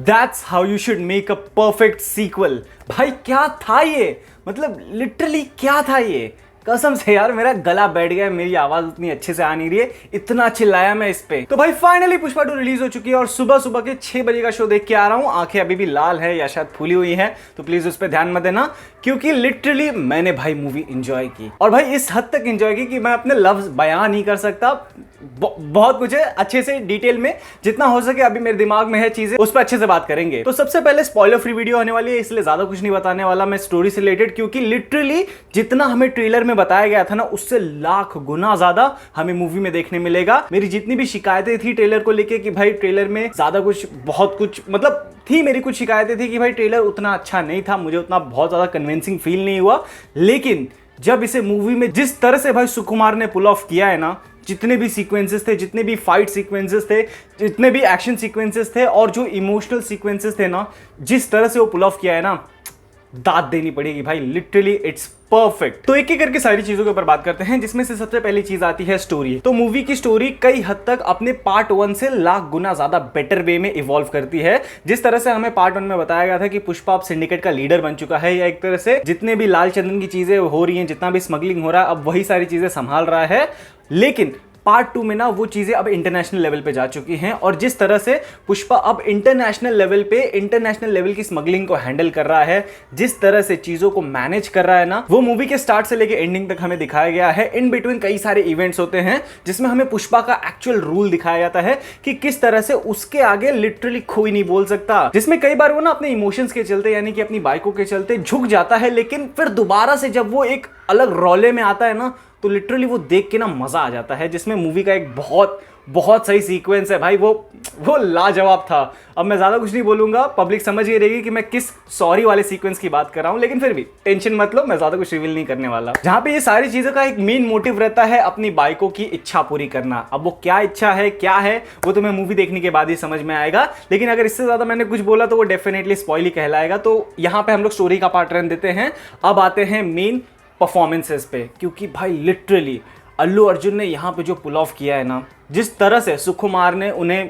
That's how you should make a perfect sequel. भाई क्या था ये, मतलब लिटरली क्या था ये, कसम से यार मेरा गला बैठ गया, मेरी आवाज उतनी अच्छे से आ नहीं रही है, इतना चिल्लाया मैं इस पे। तो भाई फाइनली पुष्पा 2 रिलीज हो चुकी है और सुबह सुबह के 6 बजे का शो देख के आ रहा हूँ। आंखें अभी भी लाल है या शायद फूली हुई है, तो प्लीज उस पर ध्यान मत देना, क्योंकि लिटरली मैंने भाई मूवी एंजॉय की, और भाई इस हद तक एंजॉय की कि मैं अपने लफ्ज बयान नहीं कर सकता। बहुत कुछ है, अच्छे से डिटेल में जितना हो सके अभी मेरे दिमाग में है चीजें, उस पर अच्छे से बात करेंगे। तो सबसे पहले स्पॉइलर फ्री वीडियो होने वाली है, इसलिए ज्यादा कुछ नहीं बताने वाला मैं स्टोरी से रिलेटेड, क्योंकि लिटरली जितना हमें ट्रेलर में बताया गया था ना, उससे लाख गुना ज्यादा हमें मूवी में देखने मिलेगा। मेरी जितनी भी शिकायतें थी ट्रेलर को लेके कि भाई ट्रेलर में ज्यादा कुछ बहुत कुछ मतलब थी, मेरी कुछ शिकायतें थी कि भाई ट्रेलर उतना अच्छा नहीं था, मुझे उतना बहुत ज्यादा कन्विंसिंग फील नहीं हुआ। लेकिन जब इसे मूवी में जिस तरह से भाई सुकुमार ने पुल ऑफ किया है ना, जितने भी सीक्वेंसेस थे, जितने भी फाइट सीक्वेंसेस थे, जितने भी एक्शन सीक्वेंसेस थे, और जो इमोशनल सीक्वेंसेस थे ना, जिस तरह से वो पुल ऑफ किया है ना, दाद देनी पड़ेगी भाई, लिटरली इट्स परफेक्ट। तो एक एक करके सारी चीजों के ऊपर बात करते हैं, जिसमें से सबसे पहली चीज आती है स्टोरी। तो मूवी की स्टोरी कई हद तक अपने पार्ट 1 से लाख गुना ज्यादा बेटर वे में इवॉल्व करती है। जिस तरह से हमें पार्ट 1 में बताया गया था कि पुष्पा अब सिंडिकेट का लीडर बन चुका है, या एक तरह से जितने भी लाल चंदन की चीजें हो रही हैं, जितना भी स्मगलिंग हो रहा है, अब वही सारी चीजें संभाल रहा है। लेकिन पार्ट 2 में ना वो चीजें अब इंटरनेशनल लेवल पे जा चुकी हैं, और जिस तरह से पुष्पा अब इंटरनेशनल लेवल की स्मगलिंग को हैंडल कर रहा है, जिस तरह से चीजों को मैनेज कर रहा है ना, वो मूवी के स्टार्ट से लेके एंडिंग तक हमें दिखाया गया है। इन बिटवीन कई सारे इवेंट्स होते हैं जिसमें हमें पुष्पा का एक्चुअल रूल दिखाया जाता है कि किस तरह से उसके आगे लिटरली कोई नहीं बोल सकता, जिसमें कई बार वो ना अपने इमोशंस के चलते, यानी कि अपनी बाइकों के चलते झुक जाता है, लेकिन फिर दोबारा से जब वो एक अलग रोले में आता है ना, तो लिटरली वो देख के ना मजा आ जाता है। जिसमें मूवी का एक बहुत सही सीक्वेंस है भाई, वो लाजवाब था। अब मैं ज्यादा कुछ नहीं बोलूंगा, पब्लिक समझ ही रहेगी कि मैं किस सॉरी वाले सीक्वेंस की बात कर रहा हूं, लेकिन फिर भी टेंशन मत लो, मैं ज्यादा कुछ रिवील नहीं करने वाला। जहां पे ये सारी चीजों का एक मेन मोटिव रहता है अपनी बाइकों की इच्छा पूरी करना। अब वो क्या इच्छा है, क्या है, वो तुम्हें मूवी देखने के बाद ही समझ में आएगा, लेकिन अगर इससे ज्यादा मैंने कुछ बोला तो वो डेफिनेटली स्पॉइल ही कहलाएगा। तो यहां पे हम लोग स्टोरी का पार्ट रहने देते हैं, अब आते हैं मेन परफॉर्मेंसेस पे, क्योंकि भाई लिटरली अल्लू अर्जुन ने यहाँ पे जो पुल ऑफ किया है ना, जिस तरह से सुकुमार ने उन्हें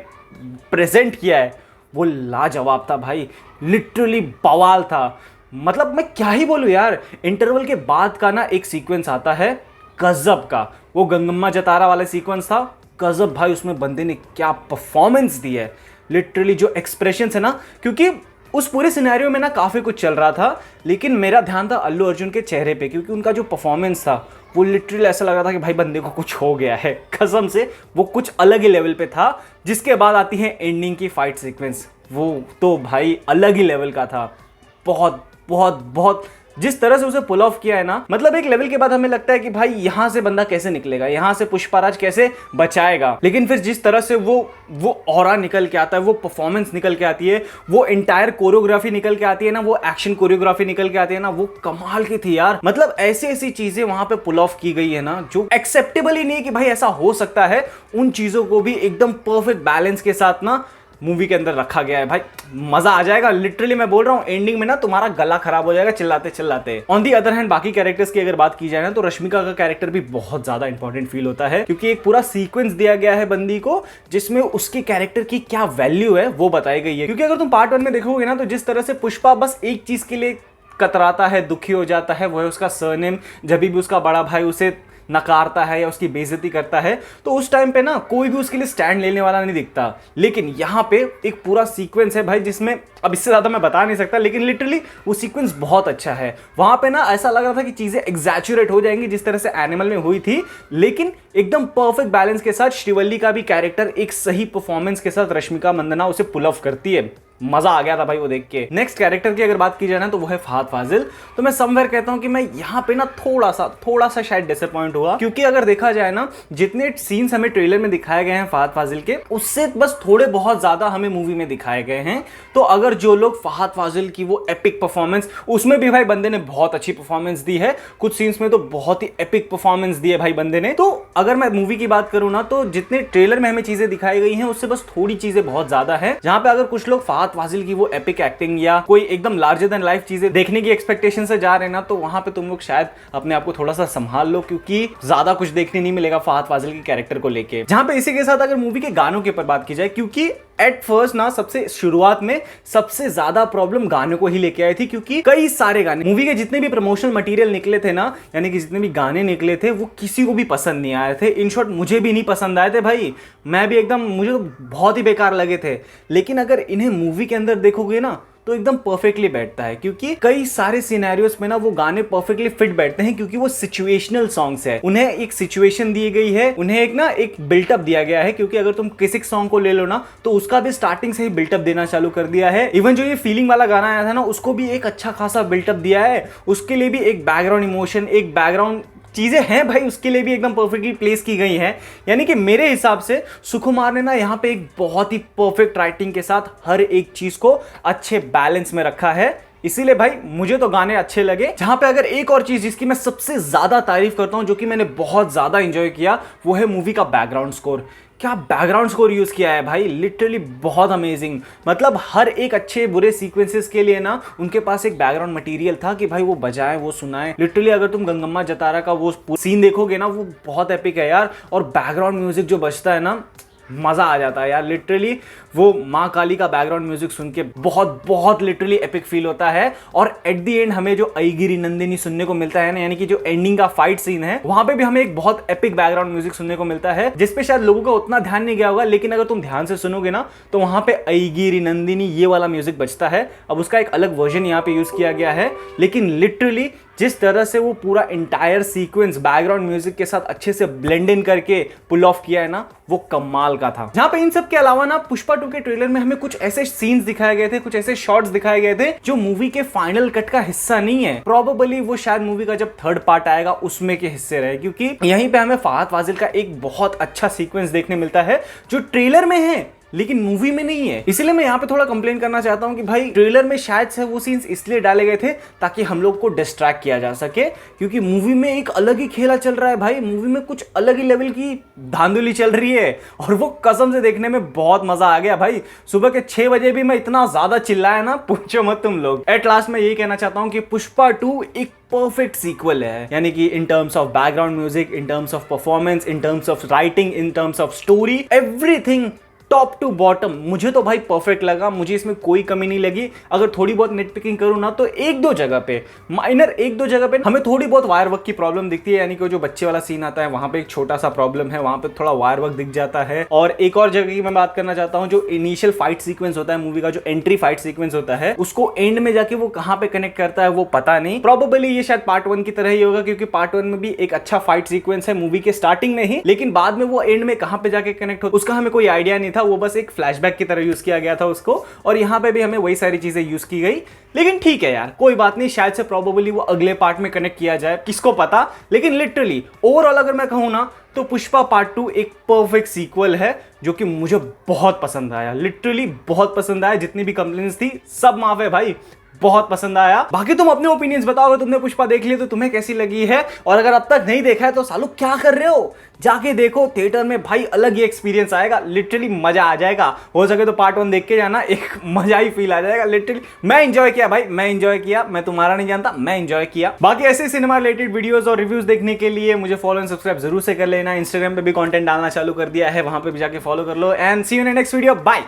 प्रेजेंट किया है, वो लाजवाब था भाई, लिटरली बवाल था। मतलब मैं क्या ही बोलूँ यार। इंटरवल के बाद का ना एक सीक्वेंस आता है गजब का, वो गंगम्मा जतारा वाला सीक्वेंस था, गजब भाई, उसमें बंदे ने क्या परफॉर्मेंस दी है, लिटरली जो एक्सप्रेशन है ना, क्योंकि उस पूरे सिनेरियो में ना काफी कुछ चल रहा था, लेकिन मेरा ध्यान था अल्लू अर्जुन के चेहरे पे, क्योंकि उनका जो परफॉर्मेंस था वो लिटरली ऐसा लगा था कि भाई बंदे को कुछ हो गया है, कसम से वो कुछ अलग ही लेवल पे था। जिसके बाद आती है एंडिंग की फाइट सीक्वेंस, वो तो भाई अलग ही लेवल का था, बहुत जिस तरह से उसे पुल ऑफ किया है ना, मतलब एक लेवल के बाद हमें लगता है कि भाई यहां से बंदा कैसे निकलेगा, यहां से पुष्पाराज कैसे बचाएगा, लेकिन फिर जिस तरह से वो ऑरा निकल के आता है, वो परफॉर्मेंस निकल के आती है, वो एंटायर कोरियोग्राफी निकल के आती है ना, वो एक्शन कोरियोग्राफी निकल के आती है ना, वो कमाल की थी यार। मतलब ऐसी चीजें वहां पे पुल ऑफ की गई है ना, जो एक्सेप्टेबल ही नहीं कि भाई ऐसा हो सकता है। उन चीजों को भी एकदम परफेक्ट बैलेंस के साथ ना मूवी के अंदर रखा गया है भाई, मजा आ जाएगा। लिटरली मैं बोल रहा हूं, एंडिंग में ना तुम्हारा गला खराब हो जाएगा चिल्लाते। ऑन दी अदर हैंड बाकी कैरेक्टर्स की अगर बात की जाए ना, तो रश्मिका का कैरेक्टर भी बहुत ज्यादा इंपॉर्टेंट फील होता है, क्योंकि एक पूरा सीक्वेंस दिया गया है बंदी को, जिसमें उसके कैरेक्टर की क्या वैल्यू है वो बताई गई है। क्योंकि अगर तुम पार्ट 1 में देखोगे ना, तो जिस तरह से पुष्पा बस एक चीज के लिए कतराता है, दुखी हो जाता है, वो है उसका सरनेम। जब भी उसका बड़ा भाई उसे नकारता है या उसकी बेइज्जती करता है, तो उस टाइम पे ना कोई भी उसके लिए स्टैंड लेने वाला नहीं दिखता। लेकिन यहाँ पे एक पूरा सीक्वेंस है भाई, जिसमें अब इससे ज्यादा मैं बता नहीं सकता, लेकिन लिटरली वो सीक्वेंस बहुत अच्छा है। वहां पे ना ऐसा लग रहा था कि चीजें एग्जैचुरेट हो जाएंगी जिस तरह से एनिमल में हुई थी, लेकिन एकदम परफेक्ट बैलेंस के साथ श्रीवल्ली का भी कैरेक्टर एक सही परफॉर्मेंस के साथ रश्मिका मंदाना उसे पुल ऑफ करती है। मजा आ गया था भाई वो देख के। नेक्स्ट कैरेक्टर की अगर बात की जाए ना, तो वो है फहद फाजिल। तो मैं समवेयर कहता हूं कि मैं यहाँ पे ना थोड़ा सा शायद डिसअपॉइंट हुआ, क्योंकि अगर देखा जाए ना, जितने सीन्स हमें ट्रेलर में दिखाए गए हैं फहद फाजिल के, उससे बस थोड़े बहुत ज्यादा हमें मूवी में दिखाए गए हैं। तो अगर जो लोग फहद फाजिल की वो एपिक परफॉर्मेंस, उसमें भी भाई बंदे ने बहुत अच्छी परफॉर्मेंस दी है, कुछ सीन्स में तो बहुत ही एपिक परफॉर्मेंस दी है भाई बंदे ने। तो अगर मैं मूवी की बात करूं ना, तो जितने ट्रेलर में हमें चीजें दिखाई गई हैं, उससे बस थोड़ी चीजें बहुत ज्यादा है। जहां पे अगर कुछ लोग फहद फाजिल की वो एपिक एक्टिंग या कोई एकदम लार्जर देन लाइफ चीजें देखने की एक्सपेक्टेशन से जा रहे हैं ना, तो वहां पे तुम लोग शायद अपने आप को थोड़ा सा संभाल लो, क्योंकि ज्यादा कुछ देखने नहीं मिलेगा फहद फाजिल के कैरेक्टर को लेके। जहां पे इसी के साथ अगर मूवी के गानों के ऊपर बात की जाए, क्योंकि एट फर्स्ट ना सबसे शुरुआत में सबसे ज्यादा प्रॉब्लम गाने को ही लेके आई थी, क्योंकि कई सारे गाने मूवी के जितने भी प्रमोशनल मटेरियल निकले थे ना, यानी कि जितने भी गाने निकले थे वो किसी को भी पसंद नहीं आए थे। इन शॉर्ट मुझे भी नहीं पसंद आए थे भाई, मैं भी एकदम, मुझे तो बहुत ही बेकार लगे थे। लेकिन अगर इन्हें मूवी के अंदर देखोगे ना तो एकदम परफेक्टली बैठता है, क्योंकि कई सारे सिनेरियोस में ना वो गाने परफेक्टली फिट बैठते हैं, क्योंकि वो सिचुएशनल सॉन्ग्स है। उन्हें एक सिचुएशन दी गई है, उन्हें एक बिल्टअप दिया गया है। क्योंकि अगर तुम किसी सॉन्ग को ले लो ना तो उसका भी स्टार्टिंग से ही बिल्टअप देना चालू कर दिया है। इवन जो ये फीलिंग वाला गाना आया था ना उसको भी एक अच्छा खासा बिल्टअप दिया है, उसके लिए भी एक बैकग्राउंड इमोशन, एक बैकग्राउंड चीजें हैं भाई, उसके लिए भी एकदम परफेक्टली प्लेस की गई हैं। यानी कि मेरे हिसाब से सुकुमार ने ना यहाँ पे एक बहुत ही परफेक्ट राइटिंग के साथ हर एक चीज को अच्छे बैलेंस में रखा है। इसीलिए भाई मुझे तो गाने अच्छे लगे। जहां पे अगर एक और चीज जिसकी मैं सबसे ज्यादा तारीफ करता हूं, जो कि मैंने बहुत ज्यादा एंजॉय किया, वो है मूवी का बैकग्राउंड स्कोर। क्या बैकग्राउंड स्कोर यूज किया है भाई, लिटरली बहुत अमेजिंग। मतलब हर एक अच्छे बुरे सीक्वेंसेस के लिए ना उनके पास एक बैकग्राउंड मटेरियल था कि भाई वो बजाए, वो सुनाए। लिटरली अगर तुम गंगम्मा जतारा का वो सीन देखोगे ना, वो बहुत एपिक है यार। और बैकग्राउंड म्यूजिक जो बजता है ना, मजा आ जाता है यार। लिटरली वो माँ काली का बैकग्राउंड म्यूजिक सुन के बहुत बहुत लिटरली एपिक फील होता है। और एट द एंड हमें जो ऐगिरी नंदिनी सुनने को मिलता है ना, यानी कि जो एंडिंग का फाइट सीन है, वहां पे भी हमें एक बहुत एपिक बैकग्राउंड म्यूजिक सुनने को मिलता है, जिसपे शायद लोगों का उतना ध्यान नहीं गया होगा। लेकिन अगर तुम ध्यान से सुनोगे ना तो वहां पे ऐगिरी नंदिनी ये वाला म्यूजिक बजता है। अब उसका एक अलग वर्जन यहाँ पे यूज किया गया है, लेकिन लिटरली जिस तरह से वो पूरा इंटायर सीक्वेंस बैकग्राउंड म्यूजिक के साथ अच्छे से ब्लेंड इन करके पुल ऑफ किया है ना, वो कमाल का था। जहां पे इन सब के अलावा ना पुष्पा 2 के ट्रेलर में हमें कुछ ऐसे सीन्स दिखाए गए थे, कुछ ऐसे शॉट्स दिखाए गए थे जो मूवी के फाइनल कट का हिस्सा नहीं है। प्रोबेबली वो शायद मूवी का जब थर्ड पार्ट आएगा उसमें के हिस्से रहे, क्योंकि यहीं पे हमें फहद फाजिल का एक बहुत अच्छा सीक्वेंस देखने मिलता है जो ट्रेलर में है लेकिन मूवी में नहीं है। इसलिए मैं यहाँ पे थोड़ा कंप्लेन करना चाहता हूँ कि भाई ट्रेलर में शायद से वो सीन्स इसलिए डाले गए थे ताकि हम लोग को डिस्ट्रैक्ट किया जा सके, क्योंकि मूवी में एक अलग ही खेला चल रहा है भाई। मूवी में कुछ अलग ही लेवल की धांधुली चल रही है और वो कसम से देखने में बहुत मजा आ गया भाई। सुबह के 6 बजे भी मैं इतना ज्यादा चिल्लाया ना, पूछो मत तुम लोग। एट लास्ट मैं यही कहना चाहता हूँ कि पुष्पा 2 एक परफेक्ट सीक्वल है, यानी कि in terms of background music, in terms of performance, in terms of writing, in terms of story, everything top to bottom मुझे तो भाई परफेक्ट लगा। मुझे इसमें कोई कमी नहीं लगी। अगर थोड़ी बहुत नेट पिकिंग करूँ ना तो एक दो जगह पे माइनर, एक दो जगह पे हमें थोड़ी बहुत वायर वर्क की प्रॉब्लम दिखती है, यानी कि जो बच्चे वाला सीन आता है वहां पे एक छोटा सा प्रॉब्लम है, वहां पे थोड़ा वायर वर्क दिख जाता है। और एक और जगह की मैं बात करना चाहता हूँ, जो इनिशियल फाइट सीक्वेंस होता है मूवी का, जो एंट्री फाइट सीक्वेंस होता है, उसको एंड में जाके वो कहाँ पे कनेक्ट करता है वो पता नहीं। प्रोबेबली ये शायद पार्ट 1 की तरह ही होगा, क्योंकि पार्ट 1 में भी एक अच्छा फाइट सीक्वेंस है मूवी के स्टार्टिंग में ही, लेकिन बाद में वो एंड में कहाँ पे जाके कनेक्ट हो उसका हमें कोई आइडिया नहीं था। वो बस एक फ्लैशबैक की तरह यूज किया गया था उसको, और यहां पे भी हमें वही सारी चीजें यूज की गई। लेकिन ठीक है यार, कोई बात नहीं, शायद से प्रोबेबली वो अगले पार्ट में कनेक्ट किया जाए, किसको पता। लेकिन लिटरली ओवरऑल अगर मैं कहूं ना तो पुष्पा पार्ट 2 एक परफेक्ट सीक्वल है जो कि मुझे बहुत पसंद आया, लिटरली बहुत पसंद आया। जितनी भी कंप्लेंट्स थी सब माफ है भाई, बहुत पसंद आया। बाकी तुम अपने ओपिनियंस बताओ, अगर तुमने पुष्पा देख ली तो तुम्हें कैसी लगी है, और अगर अब तक नहीं देखा है तो सालों क्या कर रहे हो, जाके देखो थिएटर में भाई, अलग ही एक्सपीरियंस आएगा, लिटरली मजा आ जाएगा। हो सके तो पार्ट 1 देख के जाना, एक मजा ही फील आ जाएगा। लिटरली मैं एंजॉय किया भाई, मैं एंजॉय किया, मैं तुम्हारा नहीं जानता, मैं एंजॉय किया। बाकी ऐसे सिनेमा रिलेटेड वीडियोस और रिव्यूज देखने के लिए मुझे फॉलो एंड सब्सक्राइब जरूर से कर लेना। इंस्टाग्राम पे भी कंटेंट डालना चालू कर दिया है, वहां पे भी जाके फॉलो कर लो। And see you in next video, bye.